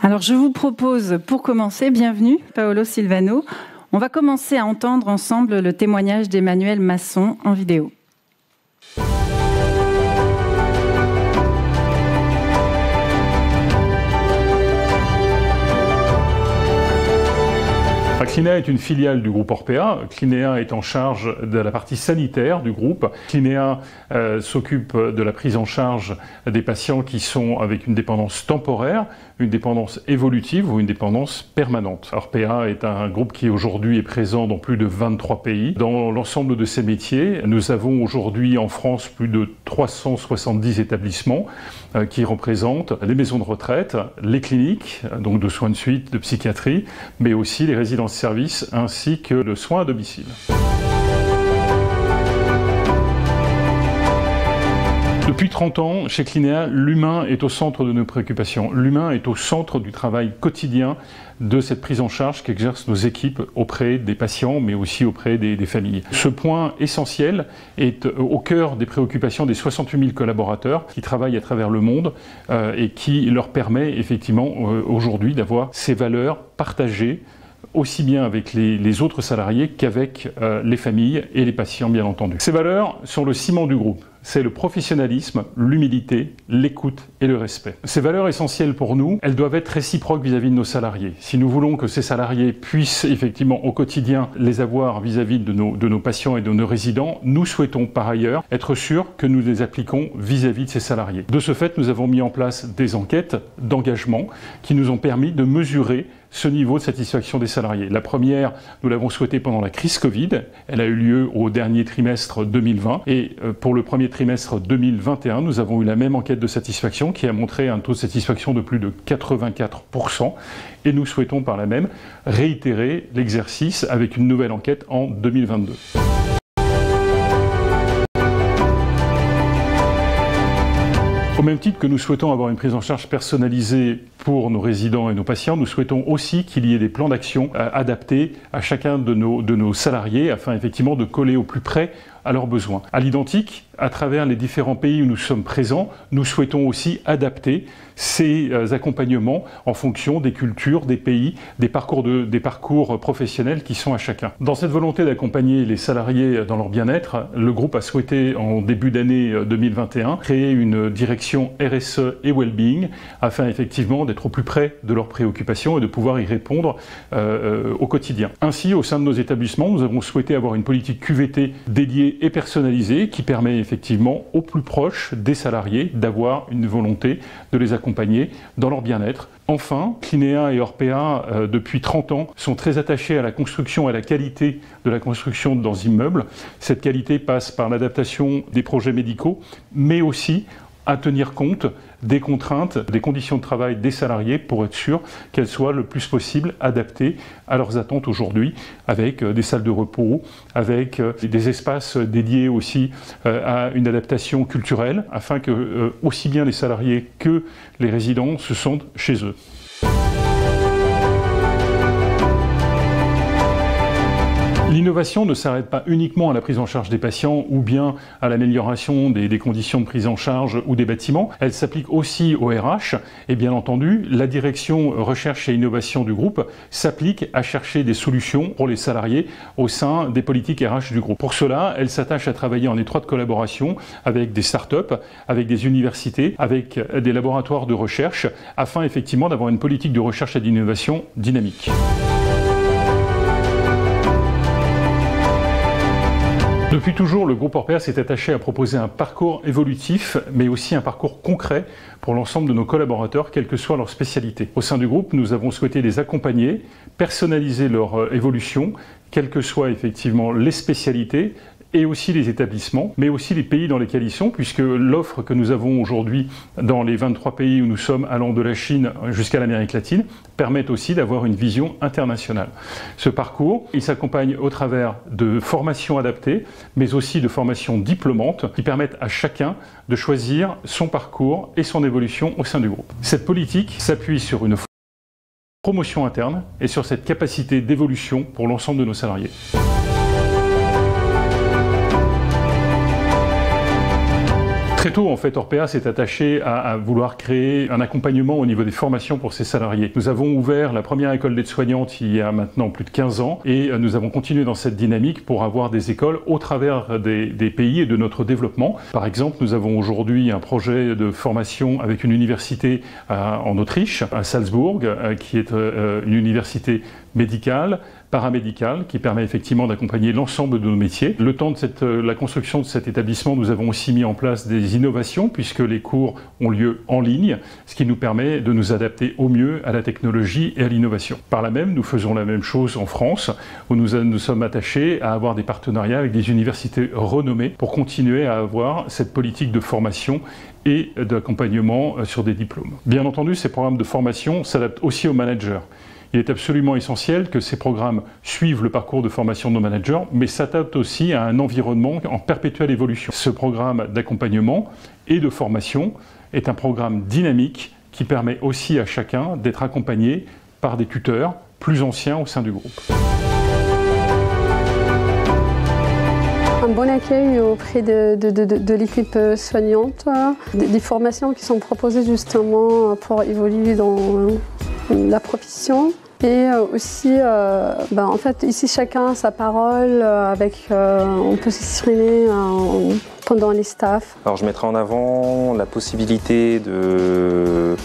Alors je vous propose, pour commencer, bienvenue Paolo Silvano. On va commencer à entendre ensemble le témoignage d'Emmanuel Masson en vidéo. Clinea est une filiale du groupe Orpea. Clinea est en charge de la partie sanitaire du groupe. Clinea s'occupe de la prise en charge des patients qui sont avec une dépendance temporaire, une dépendance évolutive ou une dépendance permanente. Orpea est un groupe qui aujourd'hui est présent dans plus de 23 pays. Dans l'ensemble de ces métiers, nous avons aujourd'hui en France plus de 370 établissements qui représentent les maisons de retraite, les cliniques, donc de soins de suite, de psychiatrie, mais aussi les résidences-services ainsi que le soin à domicile. Depuis 30 ans, chez Clinea, l'humain est au centre de nos préoccupations. L'humain est au centre du travail quotidien de cette prise en charge qu'exercent nos équipes auprès des patients, mais aussi auprès des familles. Ce point essentiel est au cœur des préoccupations des 68 000 collaborateurs qui travaillent à travers le monde et qui leur permet effectivement aujourd'hui d'avoir ces valeurs partagées aussi bien avec les autres salariés qu'avec les familles et les patients, bien entendu. Ces valeurs sont le ciment du groupe. C'est le professionnalisme, l'humilité, l'écoute et le respect. Ces valeurs essentielles pour nous, elles doivent être réciproques vis-à-vis de nos salariés. Si nous voulons que ces salariés puissent effectivement au quotidien les avoir vis-à-vis de nos patients et de nos résidents, nous souhaitons par ailleurs être sûrs que nous les appliquons vis-à-vis de ces salariés. De ce fait, nous avons mis en place des enquêtes d'engagement qui nous ont permis de mesurer ce niveau de satisfaction des salariés. La première, nous l'avons souhaitée pendant la crise Covid. Elle a eu lieu au dernier trimestre 2020. Et pour le premier trimestre 2021, nous avons eu la même enquête de satisfaction qui a montré un taux de satisfaction de plus de 84%. Et nous souhaitons par là même réitérer l'exercice avec une nouvelle enquête en 2022. Au même titre que nous souhaitons avoir une prise en charge personnalisée pour nos résidents et nos patients, nous souhaitons aussi qu'il y ait des plans d'action adaptés à chacun de nos salariés afin effectivement de coller au plus près à leurs besoins. À l'identique, à travers les différents pays où nous sommes présents, nous souhaitons aussi adapter ces accompagnements en fonction des cultures, des pays, des parcours professionnels qui sont à chacun. Dans cette volonté d'accompagner les salariés dans leur bien-être, le groupe a souhaité en début d'année 2021 créer une direction RSE et Wellbeing afin effectivement d'être au plus près de leurs préoccupations et de pouvoir y répondre au quotidien. Ainsi, au sein de nos établissements, nous avons souhaité avoir une politique QVT dédiée et personnalisée qui permet effectivement au plus proche des salariés d'avoir une volonté de les accompagner dans leur bien-être. Enfin, Clinea et Orpea, depuis 30 ans, sont très attachés à la construction et à la qualité de la construction dans immeubles. Cette qualité passe par l'adaptation des projets médicaux, mais aussi à tenir compte des contraintes, des conditions de travail des salariés pour être sûr qu'elles soient le plus possible adaptées à leurs attentes aujourd'hui, avec des salles de repos, avec des espaces dédiés aussi à une adaptation culturelle, afin que aussi bien les salariés que les résidents se sentent chez eux. L'innovation ne s'arrête pas uniquement à la prise en charge des patients ou bien à l'amélioration des conditions de prise en charge ou des bâtiments. Elle s'applique aussi au RH et bien entendu, la direction recherche et innovation du groupe s'applique à chercher des solutions pour les salariés au sein des politiques RH du groupe. Pour cela, elle s'attache à travailler en étroite collaboration avec des startups, avec des universités, avec des laboratoires de recherche afin effectivement d'avoir une politique de recherche et d'innovation dynamique. Depuis toujours, le groupe Orpea s'est attaché à proposer un parcours évolutif, mais aussi un parcours concret pour l'ensemble de nos collaborateurs, quelle que soit leur spécialité. Au sein du groupe, nous avons souhaité les accompagner, personnaliser leur évolution, quelles que soient effectivement les spécialités, et aussi les établissements, mais aussi les pays dans lesquels ils sont, puisque l'offre que nous avons aujourd'hui dans les 23 pays où nous sommes, allant de la Chine jusqu'à l'Amérique latine, permet aussi d'avoir une vision internationale. Ce parcours, il s'accompagne au travers de formations adaptées, mais aussi de formations diplômantes qui permettent à chacun de choisir son parcours et son évolution au sein du groupe. Cette politique s'appuie sur une promotion interne et sur cette capacité d'évolution pour l'ensemble de nos salariés. Très tôt, en fait, Orpea s'est attaché à vouloir créer un accompagnement au niveau des formations pour ses salariés. Nous avons ouvert la première école d'aide-soignante il y a maintenant plus de 15 ans et nous avons continué dans cette dynamique pour avoir des écoles au travers des pays et de notre développement. Par exemple, nous avons aujourd'hui un projet de formation avec une université en Autriche, à Salzbourg, qui est une université médicale, paramédicale, qui permet effectivement d'accompagner l'ensemble de nos métiers. Le temps de la construction de cet établissement, nous avons aussi mis en place des innovations, puisque les cours ont lieu en ligne, ce qui nous permet de nous adapter au mieux à la technologie et à l'innovation. Par là même, nous faisons la même chose en France, où nous sommes attachés à avoir des partenariats avec des universités renommées pour continuer à avoir cette politique de formation et d'accompagnement sur des diplômes. Bien entendu, ces programmes de formation s'adaptent aussi aux managers. Il est absolument essentiel que ces programmes suivent le parcours de formation de nos managers, mais s'adaptent aussi à un environnement en perpétuelle évolution. Ce programme d'accompagnement et de formation est un programme dynamique qui permet aussi à chacun d'être accompagné par des tuteurs plus anciens au sein du groupe. Un bon accueil auprès de l'équipe soignante, des formations qui sont proposées justement pour évoluer dans la profession. Et aussi, en fait, ici chacun a sa parole, on peut s'exprimer pendant les staffs. Alors je mettrai en avant la possibilité de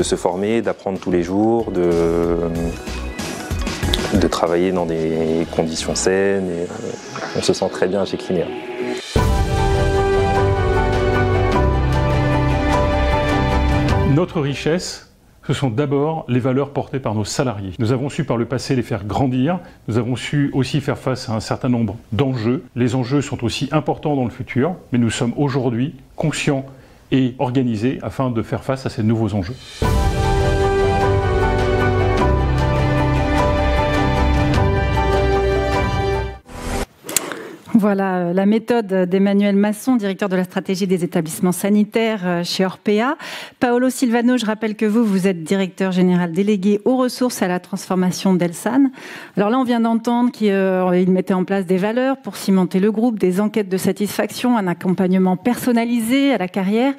se former, d'apprendre tous les jours, de travailler dans des conditions saines. Et, on se sent très bien chez Clinéa. Notre richesse, ce sont d'abord les valeurs portées par nos salariés. Nous avons su par le passé les faire grandir, nous avons su aussi faire face à un certain nombre d'enjeux. Les enjeux sont aussi importants dans le futur, mais nous sommes aujourd'hui conscients et organisés afin de faire face à ces nouveaux enjeux. Voilà la méthode d'Emmanuel Masson, directeur de la stratégie des établissements sanitaires chez Orpea. Paolo Silvano, je rappelle que vous êtes directeur général délégué aux ressources et à la transformation d'Elsan. Alors là, on vient d'entendre qu'il mettait en place des valeurs pour cimenter le groupe, des enquêtes de satisfaction, un accompagnement personnalisé à la carrière.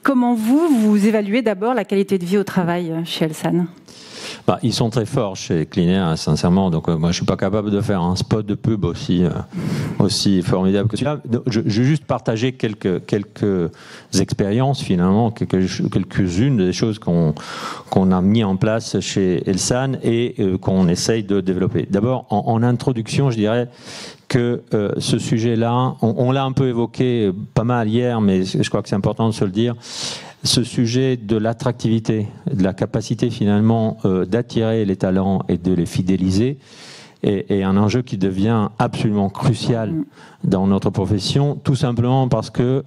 Comment vous évaluez d'abord la qualité de vie au travail chez Elsan ? Ils sont très forts chez Clinéa, sincèrement. Donc, moi, je suis pas capable de faire un spot de pub aussi formidable que celui-là. Je vais juste partager quelques expériences, finalement, quelques-unes des choses qu'on a mis en place chez Elsan et qu'on essaye de développer. D'abord, en introduction, je dirais que ce sujet-là, on l'a un peu évoqué pas mal hier, mais je crois que c'est important de se le dire. Ce sujet de l'attractivité, de la capacité finalement d'attirer les talents et de les fidéliser est un enjeu qui devient absolument crucial dans notre profession, tout simplement parce que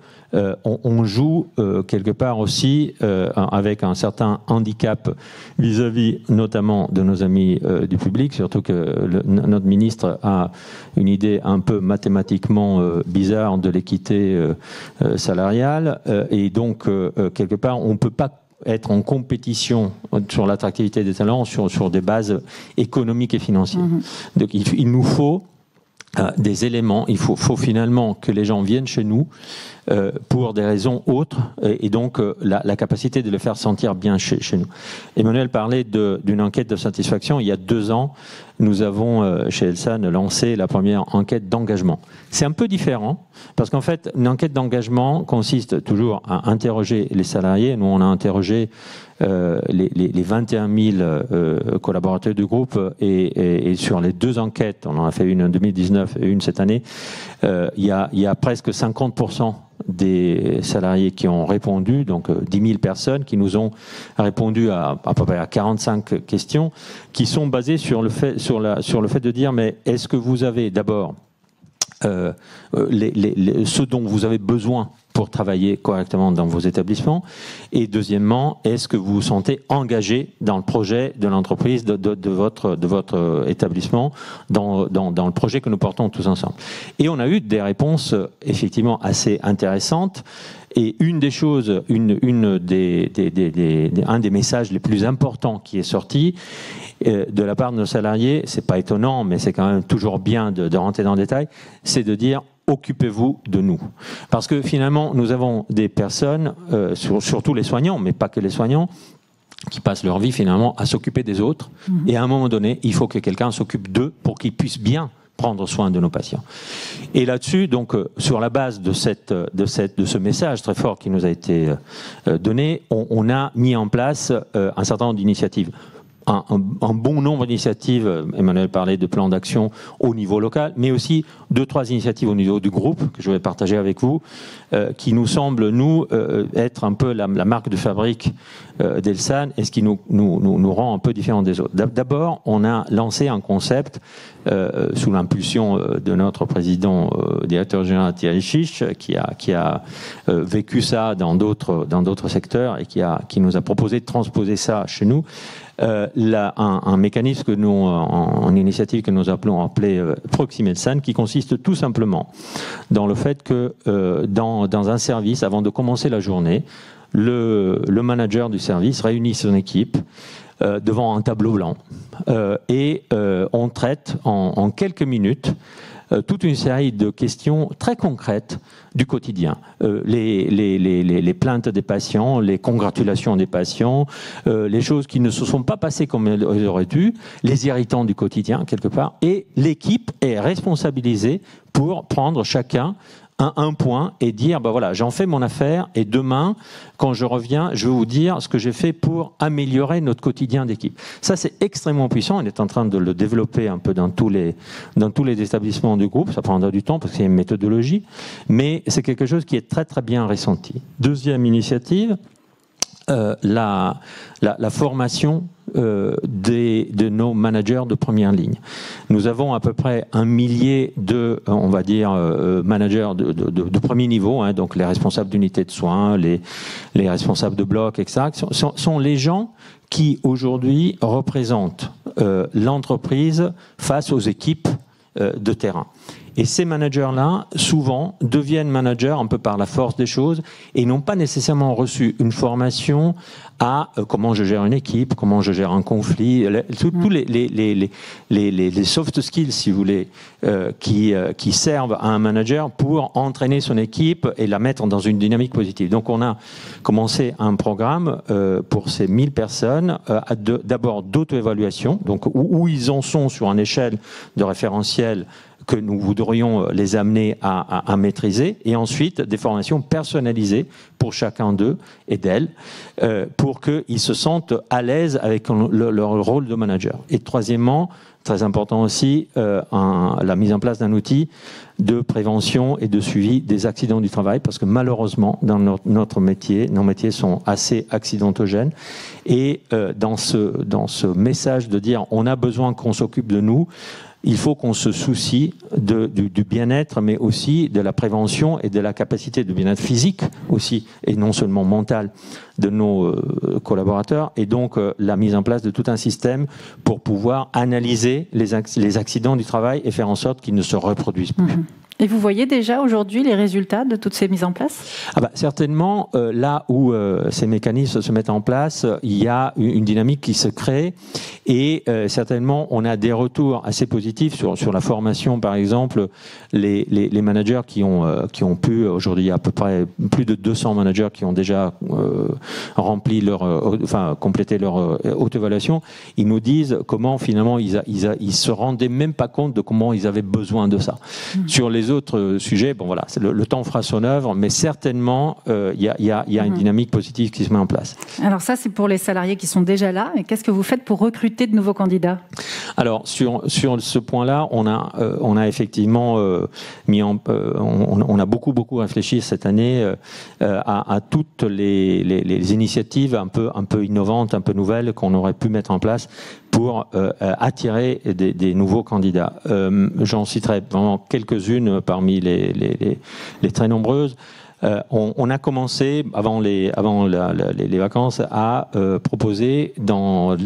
on joue quelque part aussi avec un certain handicap vis-à-vis notamment de nos amis du public, surtout que notre ministre a une idée un peu mathématiquement bizarre de l'équité salariale, et donc quelque part on ne peut pas être en compétition sur l'attractivité des talents sur des bases économiques et financières. Donc il nous faut des éléments, il faut finalement que les gens viennent chez nous pour des raisons autres et donc la capacité de les faire sentir bien chez nous. Emmanuel parlait d'une enquête de satisfaction. Il y a 2 ans, nous avons chez Elsan lancé la première enquête d'engagement. C'est un peu différent parce qu'en fait, une enquête d'engagement consiste toujours à interroger les salariés. Nous, on a interrogé les 21 000 collaborateurs du groupe et sur les 2 enquêtes, on en a fait une en 2019 et une cette année, il y a presque 50% des salariés qui ont répondu, donc 10 000 personnes qui nous ont répondu à peu près à 45 questions qui sont basées sur le fait de dire mais est-ce que vous avez d'abord ce dont vous avez besoin pour travailler correctement dans vos établissements, et deuxièmement, est-ce que vous vous sentez engagé dans le projet de l'entreprise, de votre établissement, dans le projet que nous portons tous ensemble. Et on a eu des réponses effectivement assez intéressantes. Et une des choses, un des messages les plus importants qui est sorti de la part de nos salariés, c'est pas étonnant, mais c'est quand même toujours bien de rentrer dans le détail, c'est de dire occupez-vous de nous. Parce que finalement, nous avons des personnes, surtout les soignants, mais pas que les soignants, qui passent leur vie finalement à s'occuper des autres. Et à un moment donné, il faut que quelqu'un s'occupe d'eux pour qu'ils puissent bien prendre soin de nos patients. Et là-dessus, donc, sur la base de ce message très fort qui nous a été donné, on a mis en place un certain nombre d'initiatives. Un bon nombre d'initiatives, Emmanuel parlait de plans d'action au niveau local, mais aussi 2-3 initiatives au niveau du groupe, que je vais partager avec vous, qui nous semblent, nous, être un peu la marque de fabrique d'Elsan, et ce qui nous rend un peu différents des autres. D'abord, on a lancé un concept sous l'impulsion de notre président, directeur général Thierry Chiche, qui a vécu ça dans d'autres secteurs et qui nous a proposé de transposer ça chez nous. Un mécanisme que nous, en initiative que nous appelons Proximelsan, qui consiste tout simplement dans le fait que dans un service, avant de commencer la journée, le manager du service réunit son équipe devant un tableau blanc et on traite en quelques minutes toute une série de questions très concrètes du quotidien. Les plaintes des patients, les congratulations des patients, les choses qui ne se sont pas passées comme elles auraient dû, les irritants du quotidien, quelque part. Et l'équipe est responsabilisée pour prendre chacun un point et dire, ben voilà, j'en fais mon affaire et demain, quand je reviens, je vais vous dire ce que j'ai fait pour améliorer notre quotidien d'équipe. Ça, c'est extrêmement puissant. On est en train de le développer un peu dans tous les établissements du groupe. Ça prendra du temps parce que c'est une méthodologie, mais c'est quelque chose qui est très, très bien ressenti. Deuxième initiative, la formation de nos managers de première ligne. Nous avons à peu près 1 millier de, on va dire, managers de premier niveau, hein, donc les responsables d'unités de soins, les responsables de blocs, etc., sont les gens qui aujourd'hui représentent l'entreprise face aux équipes de terrain. Et ces managers-là, souvent, deviennent managers un peu par la force des choses et n'ont pas nécessairement reçu une formation à comment je gère une équipe, comment je gère un conflit, tous les soft skills, si vous voulez, qui servent à un manager pour entraîner son équipe et la mettre dans une dynamique positive. Donc on a commencé un programme pour ces 1000 personnes, d'abord d'auto-évaluation, donc où ils en sont sur une échelle de référentiel que nous voudrions les amener à maîtriser, et ensuite des formations personnalisées pour chacun d'eux et d'elles, pour qu'ils se sentent à l'aise avec leur rôle de manager. Et troisièmement, très important aussi, la mise en place d'un outil de prévention et de suivi des accidents du travail, parce que malheureusement, dans notre métier, nos métiers sont assez accidentogènes, et dans ce message de dire on a besoin qu'on s'occupe de nous, il faut qu'on se soucie du bien-être, mais aussi de la prévention et de la capacité de bien-être physique aussi, et non seulement mental, de nos collaborateurs. Et donc, la mise en place de tout un système pour pouvoir analyser les accidents du travail et faire en sorte qu'ils ne se reproduisent plus. Et vous voyez déjà aujourd'hui les résultats de toutes ces mises en place ? Certainement, là où ces mécanismes se mettent en place, il y a une dynamique qui se crée, et certainement on a des retours assez positifs sur la formation. Par exemple, les managers qui ont pu, aujourd'hui il y a à peu près plus de 200 managers qui ont déjà rempli complété leur auto-évaluation, ils nous disent comment finalement ils se rendaient même pas compte de comment ils avaient besoin de ça. Sur les autres sujets, bon voilà, le temps fera son œuvre, mais certainement il y a une dynamique positive qui se met en place. Alors ça, c'est pour les salariés qui sont déjà là. Et qu'est-ce que vous faites pour recruter de nouveaux candidats ? Alors sur ce point-là, on a effectivement on a beaucoup réfléchi cette année à toutes les initiatives un peu innovantes, un peu nouvelles qu'on aurait pu mettre en place pour attirer des nouveaux candidats. J'en citerai vraiment quelques-unes parmi les très nombreuses. On a commencé, avant les vacances, à proposer dans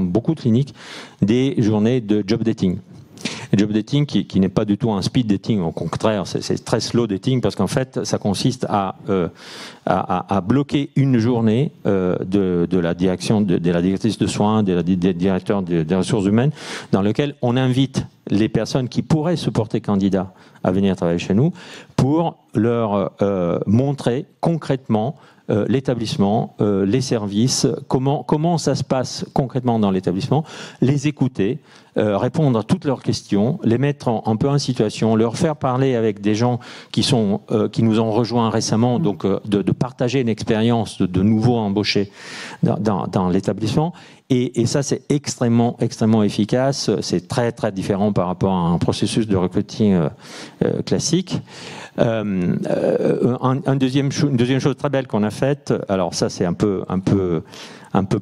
beaucoup de cliniques, des journées de job dating. job dating qui n'est pas du tout un speed dating, au contraire, c'est très slow dating parce qu'en fait, ça consiste à bloquer une journée de la direction, de la directrice de soins, des directeurs des ressources humaines, dans lequel on invite les personnes qui pourraient se porter candidats à venir travailler chez nous pour leur montrer concrètement l'établissement, les services, comment ça se passe concrètement dans l'établissement, les écouter, répondre à toutes leurs questions, les mettre un peu en situation, leur faire parler avec des gens qui nous ont rejoints récemment, donc de partager une expérience de nouveaux embauchés dans l'établissement. Et ça, c'est extrêmement efficace. C'est très, très différent par rapport à un processus de recruting classique. Une deuxième chose très belle qu'on a faite, alors ça, c'est un peu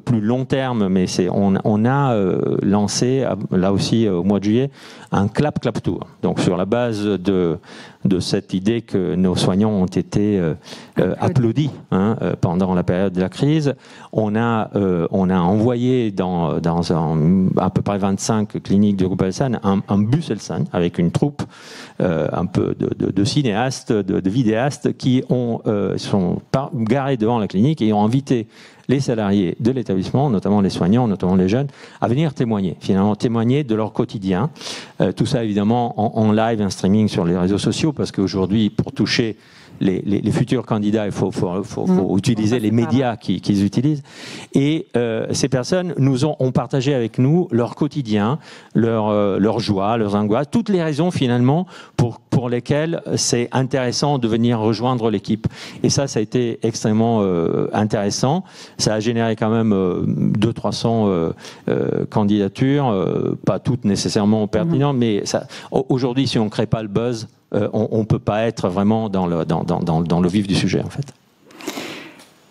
plus long terme, mais on a lancé, là aussi au mois de juillet, un clap tour. Donc sur la base de cette idée que nos soignants ont été applaudis pendant la période de la crise, on a envoyé dans à peu près 25 cliniques de groupe Elsan un bus Elsan avec une troupe un peu de cinéastes, de vidéastes qui sont garés devant la clinique et ont invité les salariés de l'établissement, notamment les soignants, notamment les jeunes, à venir témoigner de leur quotidien. Tout ça, évidemment, en live, en streaming sur les réseaux sociaux, parce qu'aujourd'hui, pour toucher les futurs candidats, il faut utiliser les médias qu'ils utilisent. Et ces personnes ont partagé avec nous leur quotidien, leur joie, leurs angoisses, toutes les raisons finalement pour lesquelles c'est intéressant de venir rejoindre l'équipe. Et ça a été extrêmement intéressant. Ça a généré quand même 200-300 candidatures, pas toutes nécessairement pertinentes, mais aujourd'hui, si on ne crée pas le buzz, on ne peut pas être vraiment dans le vif du sujet, en fait.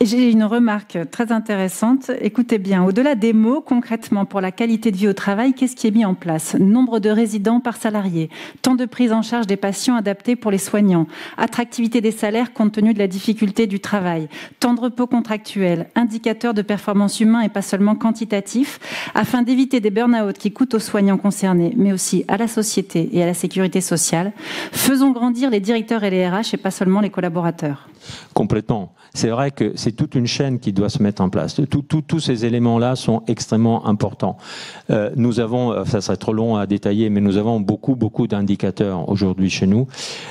J'ai une remarque très intéressante. Écoutez bien, au-delà des mots, concrètement, pour la qualité de vie au travail, qu'est-ce qui est mis en place ? Nombre de résidents par salarié, temps de prise en charge des patients adaptés pour les soignants, attractivité des salaires compte tenu de la difficulté du travail, temps de repos contractuel, indicateurs de performance humain et pas seulement quantitatifs, afin d'éviter des burn-out qui coûtent aux soignants concernés, mais aussi à la société et à la sécurité sociale. Faisons grandir les directeurs et les RH et pas seulement les collaborateurs. Complètement. C'est vrai que c'est toute une chaîne qui doit se mettre en place. Tous ces éléments-là sont extrêmement importants. Nous avons, ça serait trop long à détailler, mais nous avons beaucoup d'indicateurs aujourd'hui chez nous.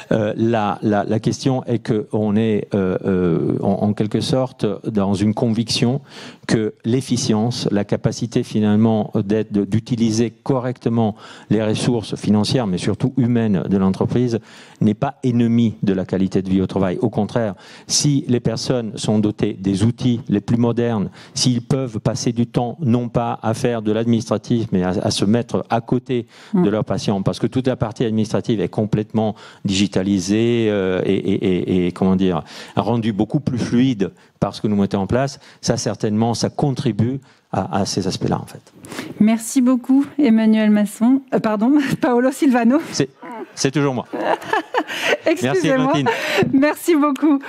La question est qu'on est en quelque sorte dans une conviction que l'efficience, la capacité finalement d'utiliser correctement les ressources financières, mais surtout humaines de l'entreprise, n'est pas ennemie de la qualité de vie au travail. Au contraire, si les personnes sont dotées des outils les plus modernes, s'ils peuvent passer du temps non pas à faire de l'administratif, mais à se mettre à côté de leurs patients, parce que toute la partie administrative est complètement digitalisée et comment dire, rendue beaucoup plus fluide par ce que nous mettons en place, ça certainement, ça contribue à ces aspects-là, en fait. Merci beaucoup, Emmanuel Masson. Paolo Silvano. C'est toujours moi. Excusez-moi. Merci beaucoup.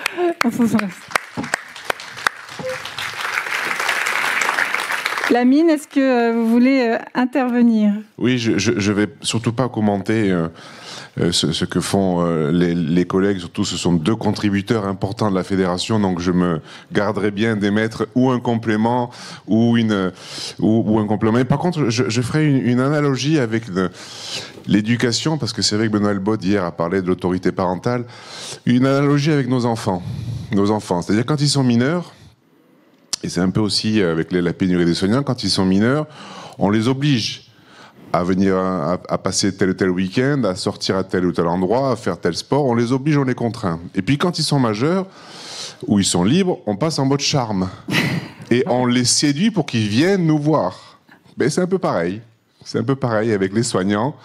Lamine, est-ce que vous voulez intervenir ? Oui, je vais surtout pas commenter ce que font les collègues. Surtout, ce sont deux contributeurs importants de la fédération, donc je me garderai bien d'émettre ou un complément ou un complément. Mais par contre, je ferai une analogie avec l'éducation, parce que c'est vrai que Benoît Elbod hier a parlé de l'autorité parentale. Une analogie avec nos enfants. C'est-à-dire quand ils sont mineurs. Et c'est un peu aussi avec la pénurie des soignants, quand ils sont mineurs, on les oblige à venir, à passer tel ou tel week-end, à sortir à tel ou tel endroit, à faire tel sport, on les oblige, on les contraint. Et puis quand ils sont majeurs, ou ils sont libres, on passe en mode charme. Et on les séduit pour qu'ils viennent nous voir. Mais c'est un peu pareil. C'est un peu pareil avec les soignants,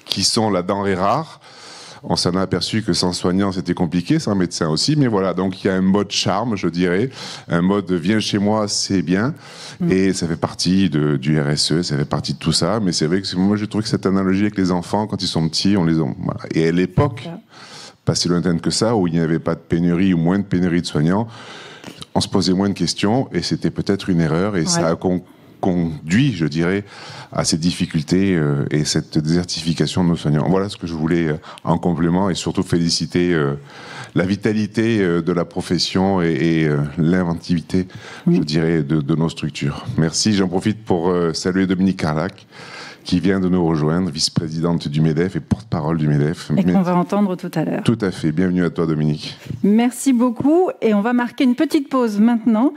qui sont la denrée rare. On s'en a aperçu que sans soignant, c'était compliqué, sans médecin aussi. Mais voilà, donc il y a un mode charme, je dirais. Un mode viens chez moi, c'est bien. Et ça fait partie du RSE, ça fait partie de tout ça. Mais c'est vrai que moi, je trouve que cette analogie avec les enfants, quand ils sont petits, on les a. Voilà. Et à l'époque, pas si lointaine que ça, où il n'y avait pas de pénurie ou moins de pénurie de soignants, on se posait moins de questions et c'était peut-être une erreur. Et ça a conduit, je dirais, à ces difficultés et cette désertification de nos soignants. Voilà ce que je voulais en complément et surtout féliciter la vitalité de la profession et l'inventivité, je dirais, de nos structures. Merci. J'en profite pour saluer Dominique Carlac, qui vient de nous rejoindre, vice-présidente du MEDEF et porte-parole du MEDEF. Et qu'on va entendre tout à l'heure. Tout à fait. Bienvenue à toi, Dominique. Merci beaucoup. Et on va marquer une petite pause maintenant.